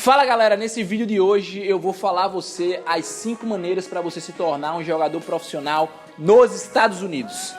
Fala galera, nesse vídeo de hoje eu vou falar a você as 5 maneiras para você se tornar um jogador profissional nos Estados Unidos.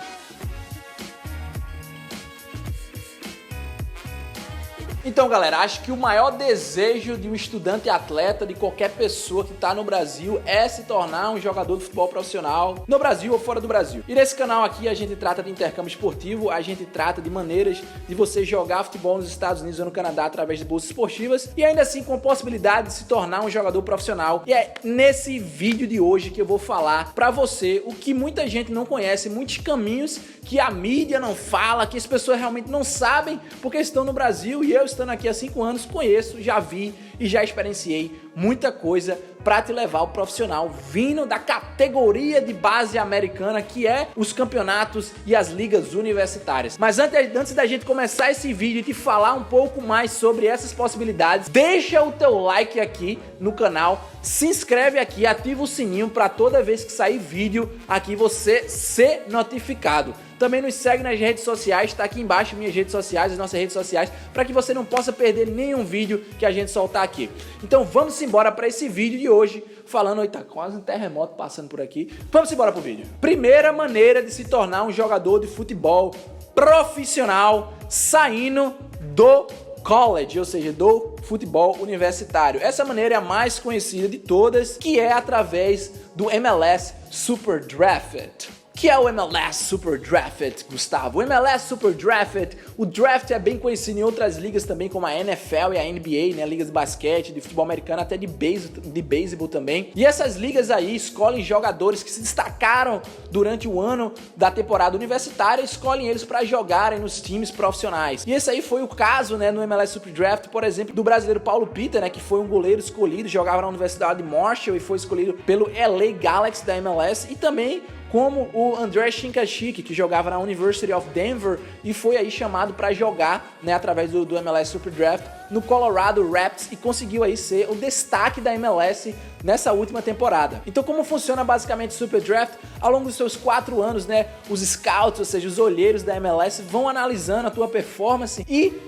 Então galera, acho que o maior desejo de um estudante atleta, de qualquer pessoa que está no Brasil, é se tornar um jogador de futebol profissional no Brasil ou fora do Brasil. E nesse canal aqui a gente trata de intercâmbio esportivo, a gente trata de maneiras de você jogar futebol nos Estados Unidos ou no Canadá através de bolsas esportivas e ainda assim com possibilidade de se tornar um jogador profissional. E é nesse vídeo de hoje que eu vou falar pra você o que muita gente não conhece, muitos caminhos que a mídia não fala, que as pessoas realmente não sabem porque estão no Brasil, e eu estando aqui há 5 anos, conheço, já vi e já experienciei muita coisa para te levar ao profissional vindo da categoria de base americana, que é os campeonatos e as ligas universitárias. Mas antes da gente começar esse vídeo e te falar um pouco mais sobre essas possibilidades, deixa o teu like aqui no canal, se inscreve aqui, ativa o sininho para toda vez que sair vídeo aqui você ser notificado. Também nos segue nas redes sociais, tá aqui embaixo minhas redes sociais, as nossas redes sociais, para que você não possa perder nenhum vídeo que a gente soltar aqui. Então vamos embora para esse vídeo de hoje, falando, eita, quase um terremoto passando por aqui. Vamos embora pro vídeo. Primeira maneira de se tornar um jogador de futebol profissional saindo do college, ou seja, do futebol universitário. Essa maneira é a mais conhecida de todas, que é através do MLS Super Draft. Que é o MLS Super Draft, Gustavo? O MLS Super Draft, o draft é bem conhecido em outras ligas também, como a NFL e a NBA, né? Ligas de basquete, de futebol americano, até de beisebol também. E essas ligas aí escolhem jogadores que se destacaram durante o ano da temporada universitária, escolhem eles para jogarem nos times profissionais. E esse aí foi o caso, né, no MLS Super Draft, por exemplo, do brasileiro Paulo Pita, né, que foi um goleiro escolhido, jogava na Universidade de Marshall e foi escolhido pelo LA Galaxy da MLS, e também como o André Shinkashik, que jogava na University of Denver e foi aí chamado para jogar, né, através do MLS Super Draft no Colorado Rapids e conseguiu aí ser o destaque da MLS nessa última temporada. Então como funciona basicamente o Super Draft? Ao longo dos seus 4 anos, né, os scouts, ou seja, os olheiros da MLS vão analisando a tua performance e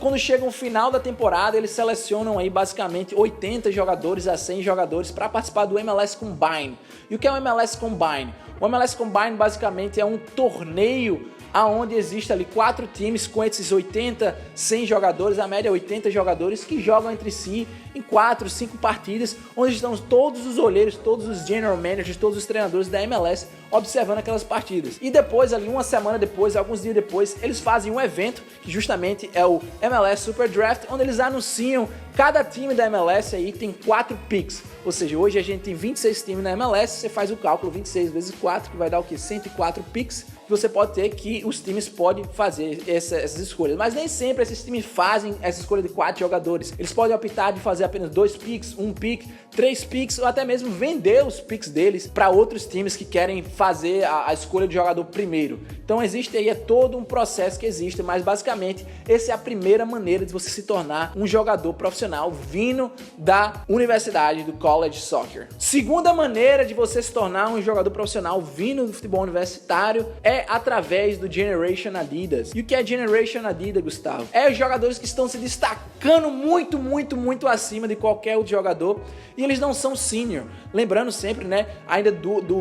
quando chega o final da temporada, eles selecionam aí basicamente 80 jogadores a 100 jogadores para participar do MLS Combine. E o que é o MLS Combine? O MLS Combine basicamente é um torneio aonde existe ali 4 times com esses 80, 100 jogadores, a média é 80 jogadores que jogam entre si em 4, 5 partidas, onde estão todos os olheiros, todos os general managers, todos os treinadores da MLS observando aquelas partidas. E depois, ali uma semana depois, alguns dias depois, eles fazem um evento que justamente é o MLS Super Draft, onde eles anunciam cada time da MLS aí tem 4 picks. Ou seja, hoje a gente tem 26 times na MLS, você faz o cálculo 26 vezes 4, que vai dar o que? 104 picks. Você pode ter que os times podem fazer essas escolhas, mas nem sempre esses times fazem essa escolha de 4 jogadores. Eles podem optar de fazer apenas 2 picks, 1 pick, 3 picks ou até mesmo vender os picks deles para outros times que querem fazer a escolha de jogador primeiro. Então existe aí, é todo um processo que existe, mas basicamente essa é a primeira maneira de você se tornar um jogador profissional vindo da universidade, do college soccer. Segunda maneira de você se tornar um jogador profissional vindo do futebol universitário é através do Generation Adidas. E o que é Generation Adidas, Gustavo? É os jogadores que estão se destacando muito acima de qualquer outro jogador e eles não são senior. Lembrando sempre, né, ainda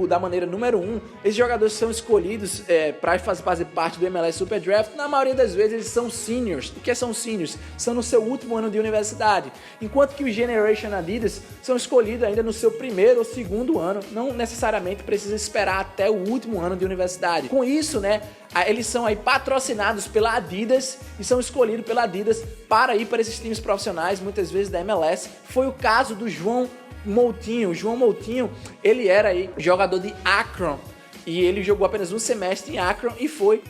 da maneira número 1, esses jogadores são escolhidos para fazer parte do MLS Super Draft. Na maioria das vezes eles são seniors. O que são seniors? São no seu último ano de universidade. Enquanto que os Generation Adidas são escolhidos ainda no seu primeiro ou segundo ano. Não necessariamente precisa esperar até o último ano de universidade. Com isso, né, eles são aí patrocinados pela Adidas e são escolhidos pela Adidas para ir para esses times profissionais, muitas vezes da MLS. Foi o caso do João Moutinho. O João Moutinho, ele era aí jogador de Akron e ele jogou apenas um semestre em Akron e foi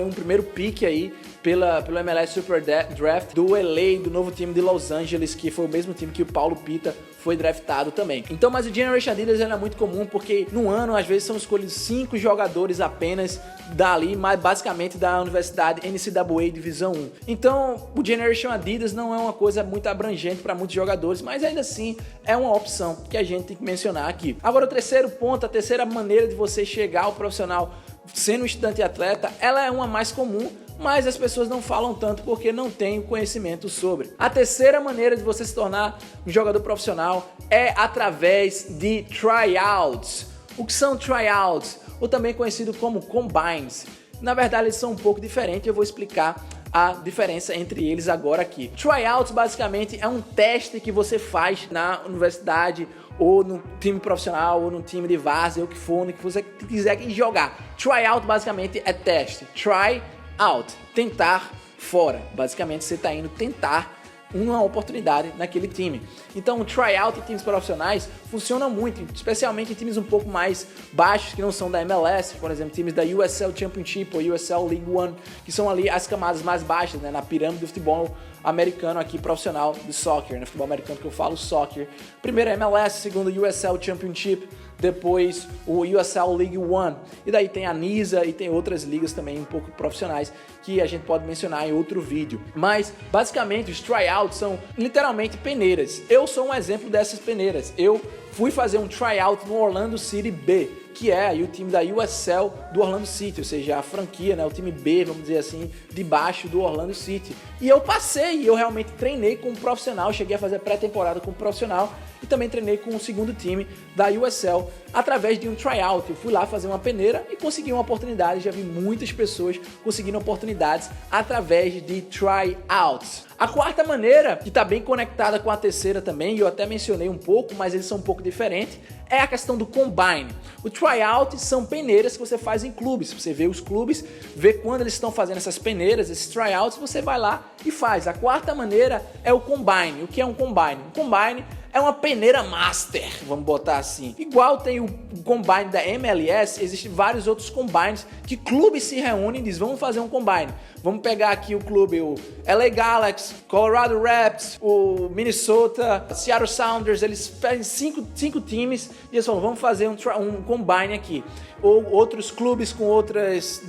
um primeiro pick aí pelo MLS Super Draft do LA, do novo time de Los Angeles, que foi o mesmo time que o Paulo Pita foi draftado também. Então, mas o Generation Adidas é muito comum porque no ano, às vezes, são escolhidos 5 jogadores apenas dali, mas basicamente da Universidade NCAA Divisão 1. Então, o Generation Adidas não é uma coisa muito abrangente para muitos jogadores, mas ainda assim é uma opção que a gente tem que mencionar aqui. Agora, o terceiro ponto, a terceira maneira de você chegar ao profissional sendo um estudante e atleta, ela é uma mais comum, mas as pessoas não falam tanto porque não têm o conhecimento sobre. A terceira maneira de você se tornar um jogador profissional é através de tryouts. O que são tryouts? Ou também conhecido como combines. Na verdade, eles são um pouco diferentes, eu vou explicar a diferença entre eles agora aqui. Tryouts basicamente é um teste que você faz na universidade ou no time profissional ou no time de várzea ou o que for, no que você quiser jogar. Tryout basicamente é teste. Try out, tentar fora. Basicamente você está indo tentar uma oportunidade naquele time. Então o tryout em times profissionais funciona muito, especialmente em times um pouco mais baixos que não são da MLS, por exemplo, times da USL Championship ou USL League One, que são ali as camadas mais baixas, né, na pirâmide do futebol americano aqui profissional do soccer, no futebol americano que eu falo soccer. Primeiro MLS, segundo USL Championship, depois o USL League One, e daí tem a NISA e tem outras ligas também um pouco profissionais que a gente pode mencionar em outro vídeo. Mas basicamente os tryouts são literalmente peneiras. Eu sou um exemplo dessas peneiras. Eu fui fazer um tryout no Orlando City B, que é aí o time da USL do Orlando City, ou seja, a franquia, né, o time B, vamos dizer assim, de baixo do Orlando City. E eu passei, eu realmente treinei como profissional, cheguei a fazer pré-temporada como profissional e também treinei com o segundo time da USL através de um tryout. Eu fui lá fazer uma peneira e consegui uma oportunidade. Já vi muitas pessoas conseguindo oportunidades através de tryouts. A quarta maneira, que está bem conectada com a terceira também, e eu até mencionei um pouco, mas eles são um pouco diferentes, é a questão do combine. O tryout são peneiras que você faz em clubes. Você vê os clubes, vê quando eles estão fazendo essas peneiras, esses tryouts, você vai lá e faz. A quarta maneira é o combine. O que é um combine? Um combine é uma peneira master, vamos botar assim. Igual tem o combine da MLS, existem vários outros combines que clubes se reúnem e dizem, vamos fazer um combine. Vamos pegar aqui o clube, o LA Galaxy, Colorado Rapids, o Minnesota, Seattle Sounders, eles fazem cinco times e eles falam, vamos fazer um combine aqui. Ou outros clubes com outras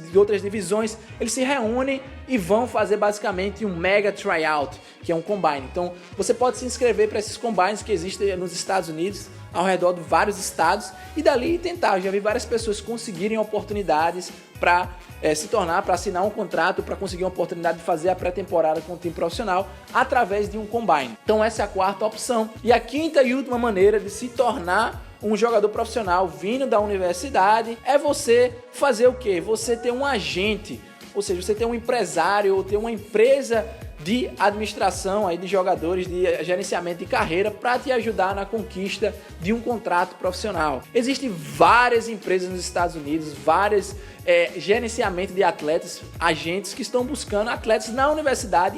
divisões, eles se reúnem e vão fazer basicamente um mega tryout, que é um combine. Então você pode se inscrever para esses combines que existem nos Estados Unidos, ao redor de vários estados, e dali tentar. Eu já vi várias pessoas conseguirem oportunidades para se tornar, para assinar um contrato, para conseguir uma oportunidade de fazer a pré-temporada com o time profissional através de um combine. Então essa é a quarta opção. E a quinta e última maneira de se tornar um jogador profissional vindo da universidade é você fazer o quê? Você ter um agente, ou seja, você ter um empresário ou ter uma empresa de administração aí de jogadores, de gerenciamento de carreira para te ajudar na conquista de um contrato profissional. Existem várias empresas nos Estados Unidos, várias gerenciamento de atletas, agentes que estão buscando atletas na universidade,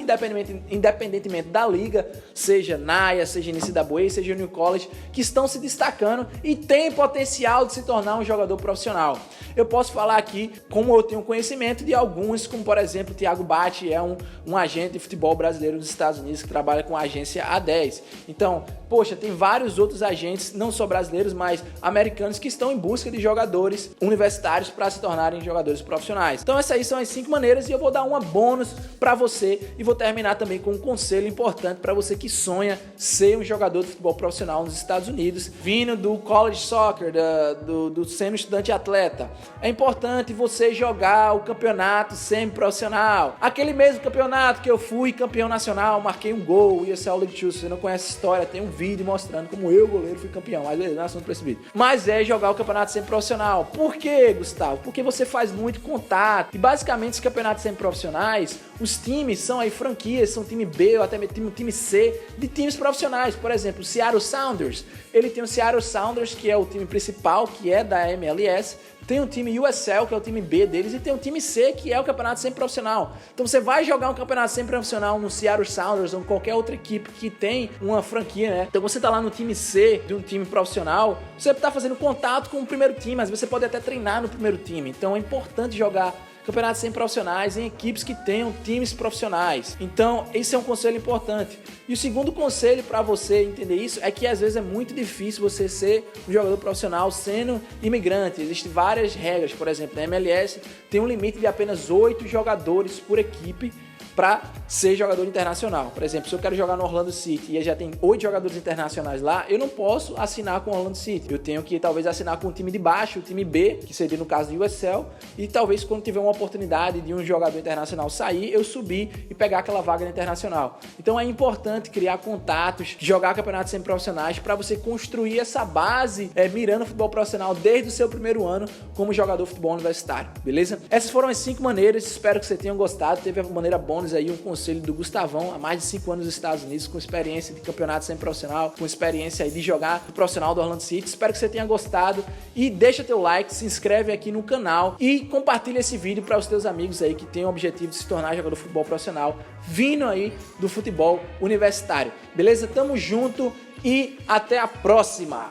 independentemente da liga, seja NAIA, seja NCAA, seja New College, que estão se destacando e têm potencial de se tornar um jogador profissional. Eu posso falar aqui, como eu tenho conhecimento de alguns, como por exemplo, o Thiago Batti é um agente de futebol brasileiro dos Estados Unidos que trabalha com a agência A10. Então, poxa, tem vários outros agentes, não só brasileiros, mas americanos, que estão em busca de jogadores universitários para se tornarem jogadores profissionais. Então essas aí são as 5 maneiras e eu vou dar uma bônus para você e vou terminar também com um conselho importante para você que sonha ser um jogador de futebol profissional nos Estados Unidos, vindo do college soccer, do sendo estudante atleta. É importante você jogar o campeonato semi-profissional. Aquele mesmo campeonato que eu fui campeão nacional, marquei um gol, USL League 2. Se você não conhece essa história, tem um vídeo mostrando como eu, goleiro, fui campeão. Mas beleza, não é assunto pra esse vídeo. Mas é jogar o campeonato semi-profissional. Por quê, Gustavo? Porque você faz muito contato. E basicamente os campeonatos semi-profissionais, os times são aí franquias, são time B ou até time C de times profissionais. Por exemplo, o Seattle Sounders, ele tem o Seattle Sounders, que é o time principal, que é da MLS. Tem o time USL, que é o time B deles, e tem o time C, que é o campeonato semi-profissional. Então você vai jogar um campeonato semi-profissional no Seattle Sounders ou qualquer outra equipe que tem uma franquia, né? Então você tá lá no time C de um time profissional, você tá fazendo contato com o primeiro time, às vezes você pode até treinar no primeiro time. Então é importante jogar campeonatos semi-profissionais em equipes que tenham times profissionais. Então, esse é um conselho importante. E o segundo conselho para você entender isso é que às vezes é muito difícil você ser um jogador profissional sendo imigrante. Existem várias regras, por exemplo, na MLS tem um limite de apenas 8 jogadores por equipe para ser jogador internacional. Por exemplo, se eu quero jogar no Orlando City e já tem 8 jogadores internacionais lá, eu não posso assinar com o Orlando City. Eu tenho que talvez assinar com o time de baixo, o time B, que seria no caso do USL, e talvez quando tiver uma oportunidade de um jogador internacional sair, eu subir e pegar aquela vaga na internacional. Então é importante criar contatos, jogar campeonatos semiprofissionais para você construir essa base mirando o futebol profissional desde o seu primeiro ano como jogador de futebol universitário, beleza? Essas foram as 5 maneiras, espero que você tenha gostado. Teve a maneira bônus aí, um conselho do Gustavão, há mais de 5 anos nos Estados Unidos, com experiência de campeonato semiprofissional, com experiência aí de jogar no profissional do Orlando City. Espero que você tenha gostado e deixa teu like, se inscreve aqui no canal e compartilha esse vídeo para os teus amigos aí que têm o objetivo de se tornar jogador de futebol profissional vindo aí do futebol universitário, beleza? Tamo junto e até a próxima!